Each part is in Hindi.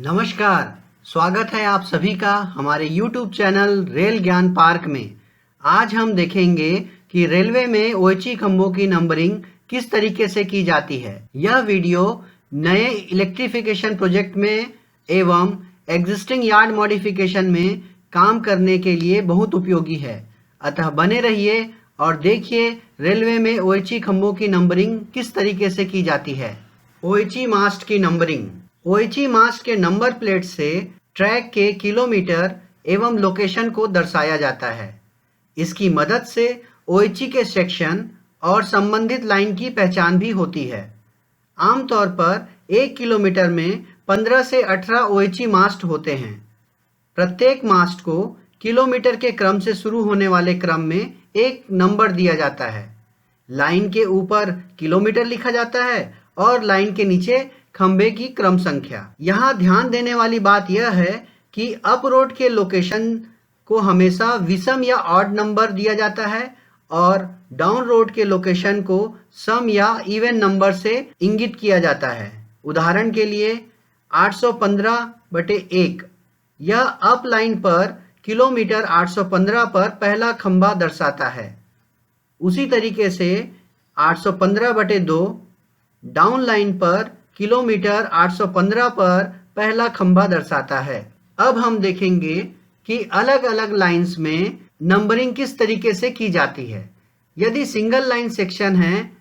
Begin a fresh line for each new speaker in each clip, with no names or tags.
नमस्कार, स्वागत है आप सभी का हमारे YouTube चैनल रेल ज्ञान पार्क में। आज हम देखेंगे कि रेलवे में ओएचई खंभों की नंबरिंग किस तरीके से की जाती है। यह वीडियो नए इलेक्ट्रिफिकेशन प्रोजेक्ट में एवं एग्जिस्टिंग यार्ड मॉडिफिकेशन में काम करने के लिए बहुत उपयोगी है। अतः बने रहिए और देखिए रेलवे में ओएचई खंभों की नंबरिंग किस तरीके से की जाती है। ओएचई मास्ट की नंबरिंग। ओएचई मास्ट के नंबर प्लेट से ट्रैक के किलोमीटर एवं लोकेशन को दर्शाया जाता है। इसकी मदद से ओएचई के सेक्शन और संबंधित लाइन की पहचान भी होती है। आमतौर पर 1 किलोमीटर में 15 से 18 ओएचई मास्ट होते हैं। प्रत्येक मास्ट को किलोमीटर के क्रम से शुरू होने वाले क्रम में एक नंबर दिया जाता है। लाइन के ऊपर किलोमीटर लिखा जाता है और लाइन के नीचे खंबे की क्रम संख्या। यहाँ ध्यान देने वाली बात यह है कि अप रोड के लोकेशन को हमेशा विषम या ऑड नंबर दिया जाता है और डाउन रोड के लोकेशन को सम या इवन नंबर से इंगित किया जाता है। उदाहरण के लिए 815/1 यह अप लाइन पर किलोमीटर 815 पर पहला खंबा दर्शाता है। उसी तरीके से 815/2 डाउन लाइन पर किलोमीटर 815 पर पहला खंबा दर्शाता है। अब हम देखेंगे कि अलग अलग लाइंस में नंबरिंग किस तरीके से की जाती है। यदि सिंगल लाइन सेक्शन है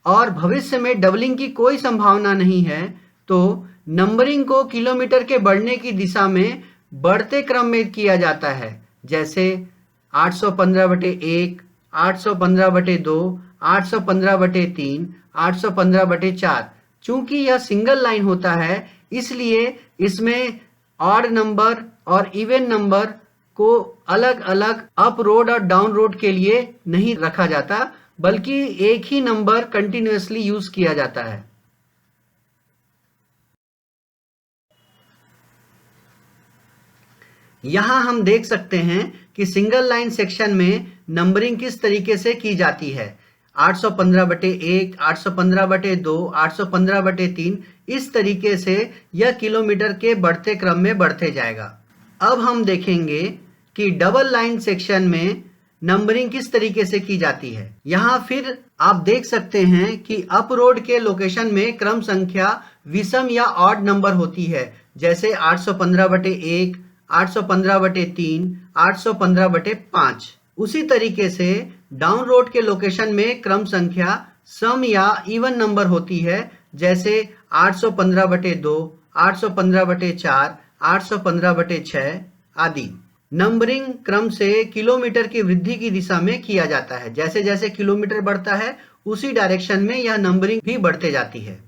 और भविष्य में डबलिंग की कोई संभावना नहीं है तो नंबरिंग को किलोमीटर के बढ़ने की दिशा में बढ़ते क्रम में किया जाता है, जैसे 815/1, 815/2, 815/3, 815/4। चूंकि यह सिंगल लाइन होता है इसलिए इसमें ऑड नंबर और इवन नंबर को अलग अलग अप रोड और डाउन रोड के लिए नहीं रखा जाता, बल्कि एक ही नंबर कंटिन्यूअसली यूज किया जाता है। यहाँ हम देख सकते हैं कि सिंगल लाइन सेक्शन में नंबरिंग किस तरीके से की जाती है। 815/1, 815/2, 815/3 इस तरीके से यह किलोमीटर के बढ़ते क्रम में बढ़ते जाएगा। अब हम देखेंगे कि डबल लाइन सेक्शन में नंबरिंग किस तरीके से की जाती है। यहाँ फिर आप देख सकते हैं कि अप रोड के लोकेशन में क्रम संख्या विषम या ऑड नंबर होती है, जैसे 815/1, 815/3, 815/5। उसी तरीके से डाउन रोड के लोकेशन में क्रम संख्या सम या इवन नंबर होती है, जैसे 815/2, 815/4, 815/6 आदि। नंबरिंग क्रम से किलोमीटर की वृद्धि की दिशा में किया जाता है। जैसे जैसे किलोमीटर बढ़ता है उसी डायरेक्शन में यह नंबरिंग भी बढ़ते जाती है।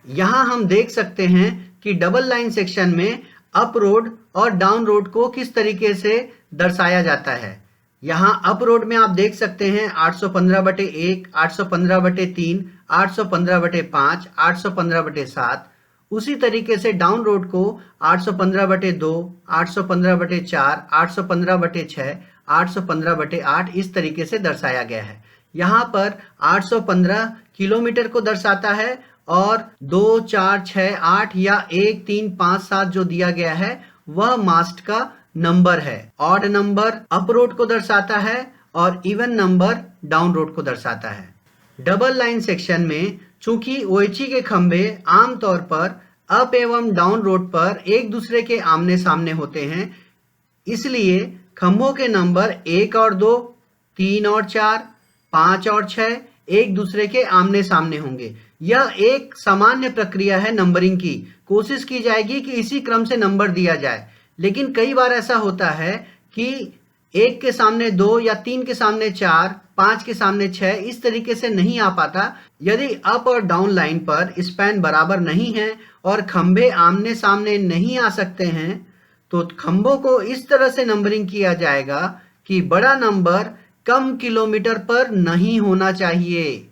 यहाँ हम देख सकते हैं कि डबल लाइन सेक्शन में अप रोड और डाउन रोड को किस तरीके से दर्शाया जाता है। यहाँ अप रोड में आप देख सकते हैं 815/1, 815/3, 815/5, 815/7। उसी तरीके से डाउन रोड को 815/2, 815/4, 815/6, 815/8 इस तरीके से दर्शाया गया है। यहाँ पर 815 किलोमीटर को दर्शाता है और 2, 4, 6, 8 या 1, 3, 5, 7 जो दिया गया है वह मास्ट का नंबर है। ऑड नंबर अप रोड को दर्शाता है और इवन नंबर डाउन रोड को दर्शाता है। डबल लाइन सेक्शन में चूंकि ओएचई के खंभे आमतौर पर अप एवं डाउन रोड पर एक दूसरे के आमने सामने होते हैं, इसलिए खंभों के नंबर 1 और 2, 3 और 4, 5 और 6 एक दूसरे के आमने सामने होंगे। यह एक सामान्य प्रक्रिया है नंबरिंग की। कोशिश की जाएगी कि इसी क्रम से नंबर दिया जाए, लेकिन कई बार ऐसा होता है कि 1 के सामने 2 या 3 के सामने 4, 5 के सामने 6 इस तरीके से नहीं आ पाता। यदि अप और डाउन लाइन पर स्पैन बराबर नहीं है और खंभे आमने सामने नहीं आ सकते हैं तो खंभों को इस तरह से नंबरिंग किया जाएगा कि बड़ा नंबर कम किलोमीटर पर नहीं होना चाहिए।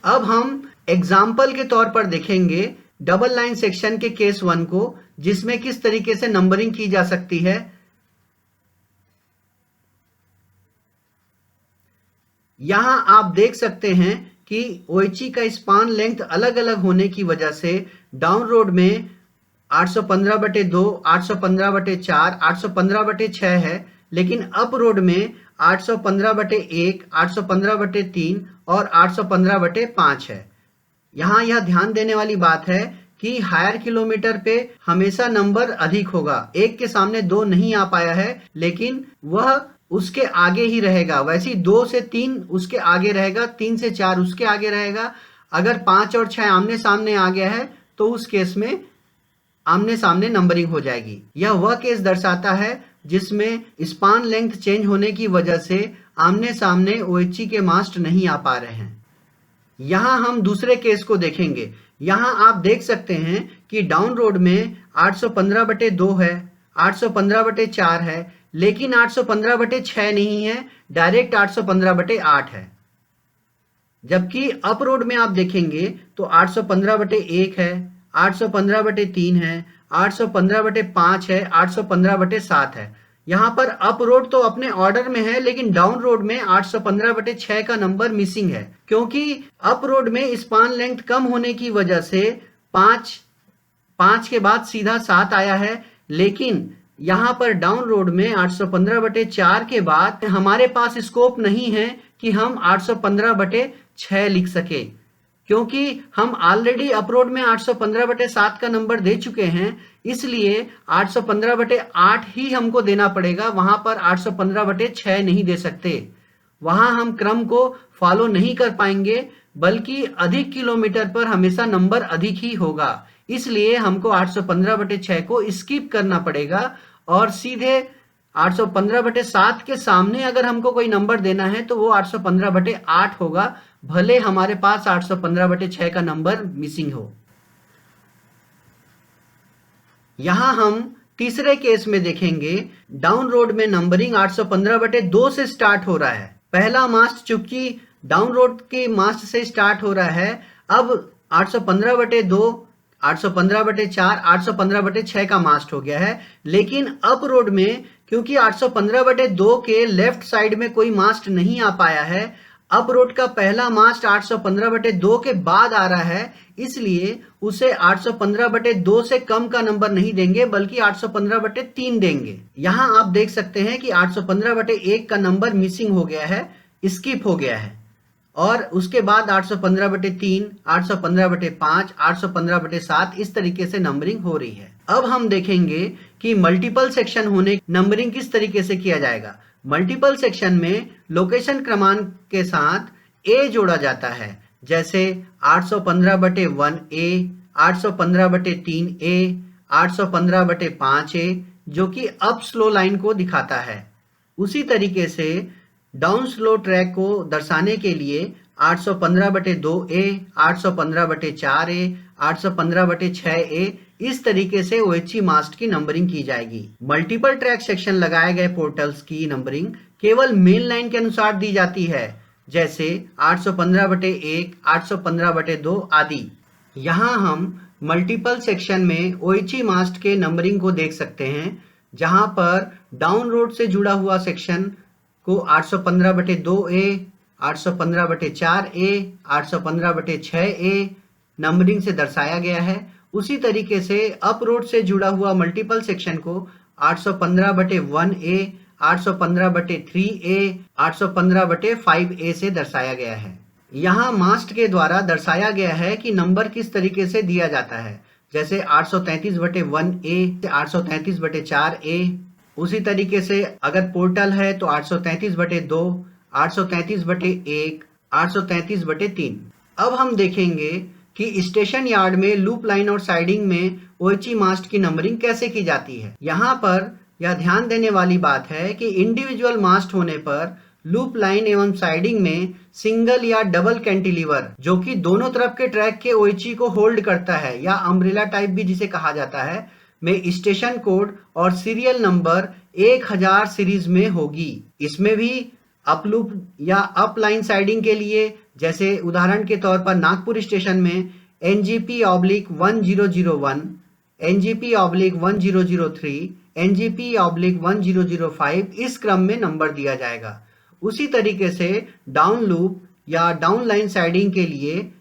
अब हम एग्जाम्पल के तौर पर देखेंगे डबल लाइन सेक्शन के केस 1 को, जिसमें किस तरीके से नंबरिंग की जा सकती है। यहाँ आप देख सकते हैं कि ओएचई का स्पान लेंथ अलग अलग होने की वजह से डाउन रोड में 815/2, 815/4, 815/6 है, लेकिन अप रोड में 815/1, 815/3 और 815/5 है। यहाँ यह ध्यान देने वाली बात है कि हायर किलोमीटर पे हमेशा नंबर अधिक होगा। एक के सामने 2 नहीं आ पाया है, लेकिन वह उसके आगे ही रहेगा। वैसे ही 2 से 3 उसके आगे रहेगा, 3 से 4 उसके आगे रहेगा। अगर 5 और 6 आमने सामने आ गया है तो उस केस में आमने सामने नंबरिंग हो जाएगी। यह वह केस दर्शाता है जिसमें स्पान लेंथ चेंज होने की वजह से आमने सामने ओएचई के मास्ट नहीं आ पा रहे हैं। यहाँ हम दूसरे केस को देखेंगे। यहाँ आप देख सकते हैं कि डाउन रोड में 815/2 है, 815/4 है, लेकिन 815/6 नहीं है, डायरेक्ट 815/8 है। जबकि अप रोड में आप देखेंगे तो 815/1 है, 815/3 है, 815/5 है, 815/7 है। यहाँ पर अप रोड तो अपने ऑर्डर में है, लेकिन डाउन रोड में 815/6 का नंबर मिसिंग है, क्योंकि अप रोड में स्पान लेंथ कम होने की वजह से 5 के बाद सीधा 7 आया है, लेकिन यहाँ पर डाउन रोड में 815/4 के बाद हमारे पास स्कोप नहीं है कि हम 815/6 लिख सके, क्योंकि हम ऑलरेडी अपरोड में 815/7 का नंबर दे चुके हैं। इसलिए 815/8 ही हमको देना पड़ेगा, वहां पर 815/6 नहीं दे सकते। वहां हम क्रम को फॉलो नहीं कर पाएंगे, बल्कि अधिक किलोमीटर पर हमेशा नंबर अधिक ही होगा। इसलिए हमको 815/6 को स्किप करना पड़ेगा और सीधे 815/7 के सामने अगर हमको कोई नंबर देना है तो वो 815/8 होगा, भले हमारे पास 815/6 का नंबर मिसिंग हो। यहां हम तीसरे केस में देखेंगे, डाउन रोड में नंबरिंग 815/2 से स्टार्ट हो रहा है। पहला मास्ट चूंकि डाउन रोड के मास्ट से स्टार्ट हो रहा है, अब 815/2, 815/4, 815/6 का मास्ट हो गया है। लेकिन अप रोड में क्योंकि 815/2 के लेफ्ट साइड में कोई मास्ट नहीं आ पाया है, अप रोड का पहला मास्ट 815/2 के बाद आ रहा है, इसलिए उसे 815/2 से कम का नंबर नहीं देंगे, बल्कि 815/3 देंगे। यहां आप देख सकते हैं कि 815/1 का नंबर मिसिंग हो गया है, स्किप हो गया है, और उसके बाद 815/3, 815/5, 815/7 इस तरीके से नंबरिंग हो रही है। अब हम देखेंगे कि मल्टीपल सेक्शन होने नंबरिंग किस तरीके से किया जाएगा। मल्टीपल सेक्शन में लोकेशन क्रमांक के साथ ए जोड़ा जाता है, जैसे 815/1A, 815/3A, 815/5A, जो कि अप स्लो लाइन को दिखाता है। उसी तरीके से डाउन स्लो ट्रैक को दर्शाने के लिए 815/2A, 815/4A, 815/6A इस तरीके से OHE मास्ट की नंबरिंग की जाएगी। मल्टीपल ट्रैक सेक्शन लगाए गए पोर्टल्स की नंबरिंग केवल मेन लाइन के अनुसार दी जाती है, जैसे 815/1, 815/2 आदि। यहाँ हम मल्टीपल सेक्शन में OHE मास्ट के नंबरिंग को देख सकते हैं, जहां पर डाउन रोड से जुड़ा हुआ सेक्शन को 815/2A, 815/4A, 815/6A नंबरिंग से दर्शाया गया है। उसी तरीके से अप रोड से जुड़ा हुआ मल्टीपल सेक्शन को 815/1A, 815/3A, 815/5A से दर्शाया गया है। यहाँ मास्ट के द्वारा दर्शाया गया है कि नंबर किस तरीके से दिया जाता है, जैसे 833/1A से 833/4A। उसी तरीके से अगर पोर्टल है तो 833/2, 833/1, 833/3। अब हम देखेंगे कि स्टेशन यार्ड में लूप लाइन और साइडिंग में OHE मास्ट की नंबरिंग कैसे की जाती है। यहाँ पर यह ध्यान देने वाली बात है कि इंडिविजुअल मास्ट होने पर लूप लाइन एवं साइडिंग में सिंगल या डबल कैंटिलीवर, जो कि दोनों तरफ के ट्रैक के OHE को होल्ड करता है, या अम्ब्रेला टाइप भी जिसे कहा जाता है, में स्टेशन कोड और सीरियल नंबर 1000 सीरीज में होगी। इसमें भी अप लूप या अप लाइन साइडिंग के लिए, जैसे उदाहरण के तौर पर नागपुर स्टेशन में NGP/1001, NGP/1003, NGP/1005 इस क्रम में नंबर दिया जाएगा। उसी तरीके से डाउन लूप या डाउन लाइन साइडिंग के लिए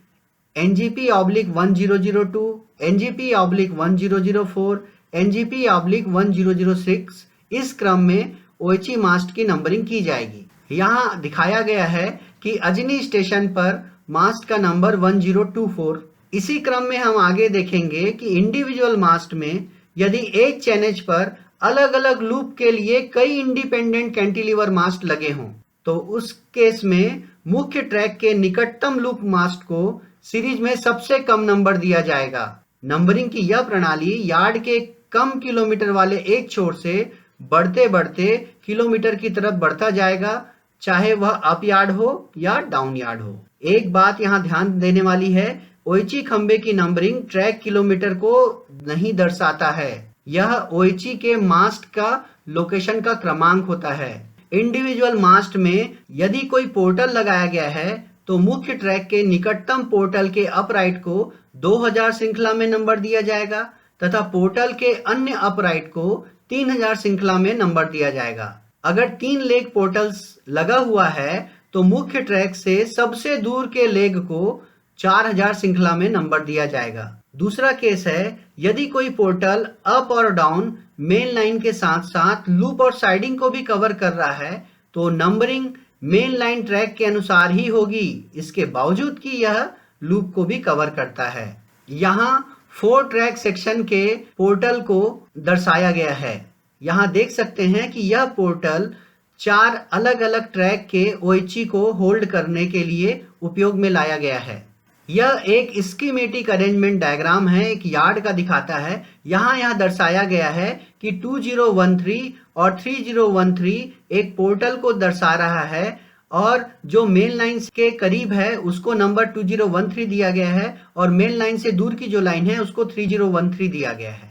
NGP/1002, NGP/1004, NGP/1006 इस क्रम में ओएचई मास्ट की नंबरिंग की जाएगी। यहाँ दिखाया गया है कि अजनी स्टेशन पर मास्ट का नंबर 1024। इसी क्रम में हम आगे देखेंगे कि इंडिविजुअल मास्ट में यदि एक चैनेज पर अलग अलग लूप के लिए कई इंडिपेंडेंट कैंटिलीवर मास्ट लगे हों तो उस केस में मुख्य ट्रैक के निकटतम लूप मास्ट को सीरीज में सबसे कम नंबर दिया जाएगा। नंबरिंग की यह प्रणाली यार्ड के कम किलोमीटर वाले एक छोर से बढ़ते बढ़ते किलोमीटर की तरफ बढ़ता जाएगा, चाहे वह अप यार्ड हो या डाउन यार्ड हो। एक बात यहाँ ध्यान देने वाली है, ओएचई खंबे की नंबरिंग ट्रैक किलोमीटर को नहीं दर्शाता है, यह ओएचई के मास्ट का लोकेशन का क्रमांक होता है। इंडिविजुअल मास्ट में यदि कोई पोर्टल लगाया गया है तो मुख्य ट्रैक के निकटतम पोर्टल के अपराइट को 2000 श्रृंखला में नंबर दिया जाएगा तथा पोर्टल के अन्य अपराइट को 3000 श्रृंखला में नंबर दिया जाएगा। अगर 3 लेग पोर्टल्स लगा हुआ है तो मुख्य ट्रैक से सबसे दूर के लेग को 4000 श्रृंखला में नंबर दिया जाएगा। दूसरा केस है यदि कोई पोर्टल अप और डाउन मेन लाइन के साथ साथ लूप और साइडिंग को भी कवर कर रहा है तो नंबरिंग मेन लाइन ट्रैक के अनुसार ही होगी, इसके बावजूद कि यह लूप को भी कवर करता है। यहाँ 4 ट्रैक सेक्शन के पोर्टल को दर्शाया गया है। यहाँ देख सकते हैं कि यह पोर्टल 4 अलग अलग ट्रैक के ओएचई को होल्ड करने के लिए उपयोग में लाया गया है। यह एक स्कीमेटिक अरेंजमेंट डायग्राम है, एक यार्ड का दिखाता है। यहाँ दर्शाया गया है कि 2013 और 3013 एक पोर्टल को दर्शा रहा है और जो मेन लाइन के करीब है उसको नंबर 2013 दिया गया है और मेन लाइन से दूर की जो लाइन है उसको 3013 दिया गया है।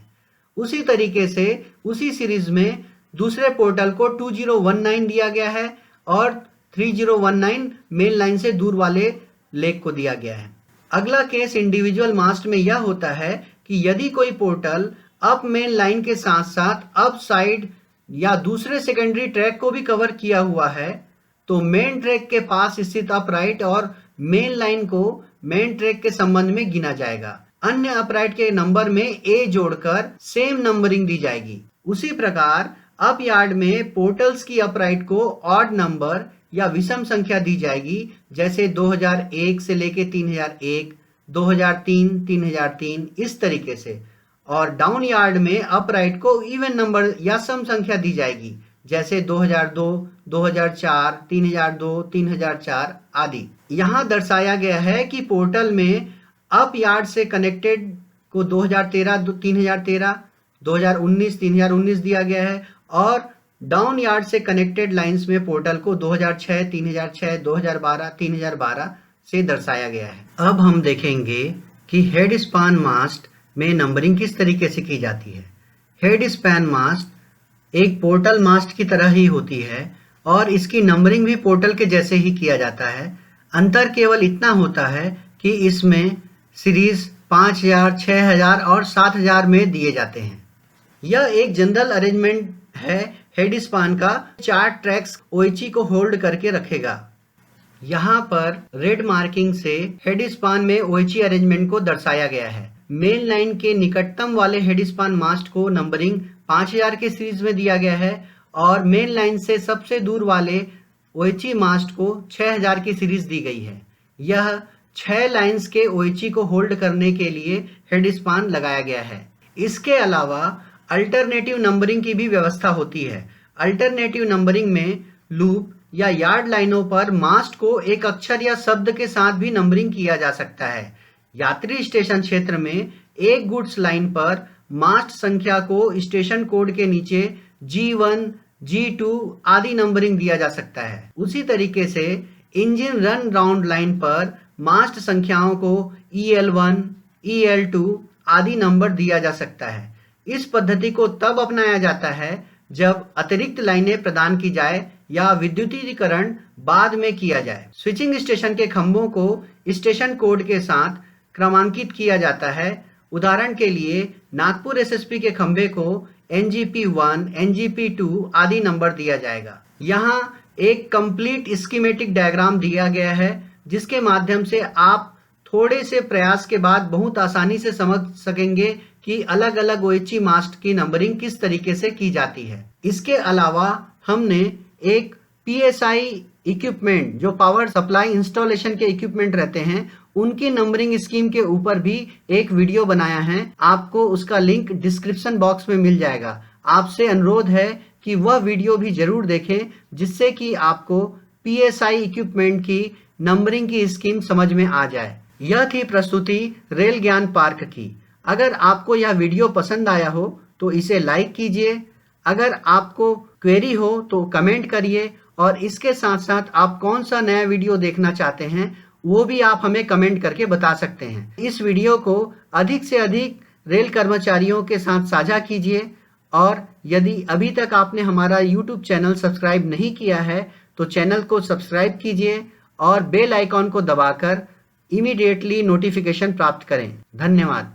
उसी तरीके से उसी सीरीज में दूसरे पोर्टल को 2019 दिया गया है और 3019 मेन लाइन से दूर वाले लेग को दिया गया है। अगला केस इंडिविजुअल मास्ट में यह होता है कि यदि कोई पोर्टल अप मेन लाइन के साथ साथ अप साइड या दूसरे सेकेंडरी ट्रैक को भी कवर किया हुआ है तो मेन ट्रैक के पास स्थित अपराइट और मेन लाइन को मेन ट्रैक के संबंध में गिना जाएगा। अन्य अपराइट के नंबर में ए जोड़कर सेम नंबरिंग दी जाएगी। उसी प्रकार अप यार्ड में पोर्टल्स की अपराइट को ऑड नंबर या विषम संख्या दी जाएगी, जैसे 2001 से लेके 3001, 2003, 3003 इस तरीके से। और डाउन यार्ड में अपराइट को इवन नंबर या सम संख्या दी जाएगी, जैसे 2002, 2004, 3002, 3004 आदि। यहाँ दर्शाया गया है कि पोर्टल में अप यार्ड से कनेक्टेड को 2013 3013, 2019 3019 दिया गया है और डाउन यार्ड से कनेक्टेड लाइंस में पोर्टल को 2006 3006, 2012 3012 से दर्शाया गया है। अब हम देखेंगे कि हेड स्पान मास्ट में नंबरिंग किस तरीके से की जाती है। हेड स्पैन मास्ट एक पोर्टल मास्ट की तरह ही होती है और इसकी नंबरिंग भी पोर्टल के जैसे ही किया जाता है। अंतर केवल इतना होता है कि इसमें सीरीज 5000, 6000 और 7000 में दिए जाते हैं। यह एक जनरल अरेंजमेंट है हेड स्पान का। 4 ट्रैक्स ओएचई को होल्ड करके रखेगा। यहाँ पर रेड मार्किंग से हेड स्पान में ओएचई अरेंजमेंट को दर्शाया गया है। मेन लाइन के निकटतम वाले हेड स्पान मास्ट को नंबरिंग 5000 के सीरीज में दिया गया है और मेन लाइन से सबसे दूर वाले ओएचई मास्ट को 6000 की सीरीज दी गई है। यह 6 लाइंस के ओएचई को होल्ड करने के लिए हेड स्पान लगाया गया है। इसके अलावा अल्टरनेटिव नंबरिंग की भी व्यवस्था होती है। अल्टरनेटिव नंबरिंग में लूप या यार्ड लाइनों पर मास्ट को एक अक्षर या शब्द के साथ भी नंबरिंग किया जा सकता है। यात्री स्टेशन क्षेत्र में एक गुड्स लाइन पर मास्ट संख्या को स्टेशन कोड के नीचे G1, G2 आदि नंबरिंग दिया जा सकता है। उसी तरीके से इंजन रन राउंड लाइन पर मास्ट संख्याओं को EL1, EL2 आदि नंबर दिया जा सकता है। इस पद्धति को तब अपनाया जाता है जब अतिरिक्त लाइनें प्रदान की जाए या विद्युतीकरण बाद में किया जाए। स्विचिंग स्टेशन के खंभों को स्टेशन कोड के साथ क्रमांकित किया जाता है। उदाहरण के लिए नागपुर एसएसपी के खंभे को NGP1, NGP2 आदि नंबर दिया जाएगा। यहाँ एक कंप्लीट स्कीमेटिक डायग्राम दिया गया है जिसके माध्यम से आप थोड़े से प्रयास के बाद बहुत आसानी से समझ सकेंगे कि अलग अलग OHE मास्ट की नंबरिंग किस तरीके से की जाती है। इसके अलावा हमने एक PSI इक्विपमेंट, जो पावर सप्लाई इंस्टॉलेशन के इक्विपमेंट रहते हैं, उनकी नंबरिंग स्कीम के ऊपर भी एक वीडियो बनाया है। आपको उसका लिंक डिस्क्रिप्शन बॉक्स में मिल जाएगा। आपसे अनुरोध है कि वह वीडियो भी जरूर देखें, जिससे कि आपको PSI इक्विपमेंट की नंबरिंग की स्कीम समझ में आ जाए। यह थी प्रस्तुति रेल ज्ञान पार्क की। अगर आपको यह वीडियो पसंद आया हो तो इसे लाइक कीजिए। अगर आपको क्वेरी हो तो कमेंट करिए, और इसके साथ साथ आप कौन सा नया वीडियो देखना चाहते हैं वो भी आप हमें कमेंट करके बता सकते हैं। इस वीडियो को अधिक से अधिक रेल कर्मचारियों के साथ साझा कीजिए, और यदि अभी तक आपने हमारा YouTube चैनल सब्सक्राइब नहीं किया है तो चैनल को सब्सक्राइब कीजिए और बेल आइकॉन को दबाकर इमीडिएटली नोटिफिकेशन प्राप्त करें। धन्यवाद।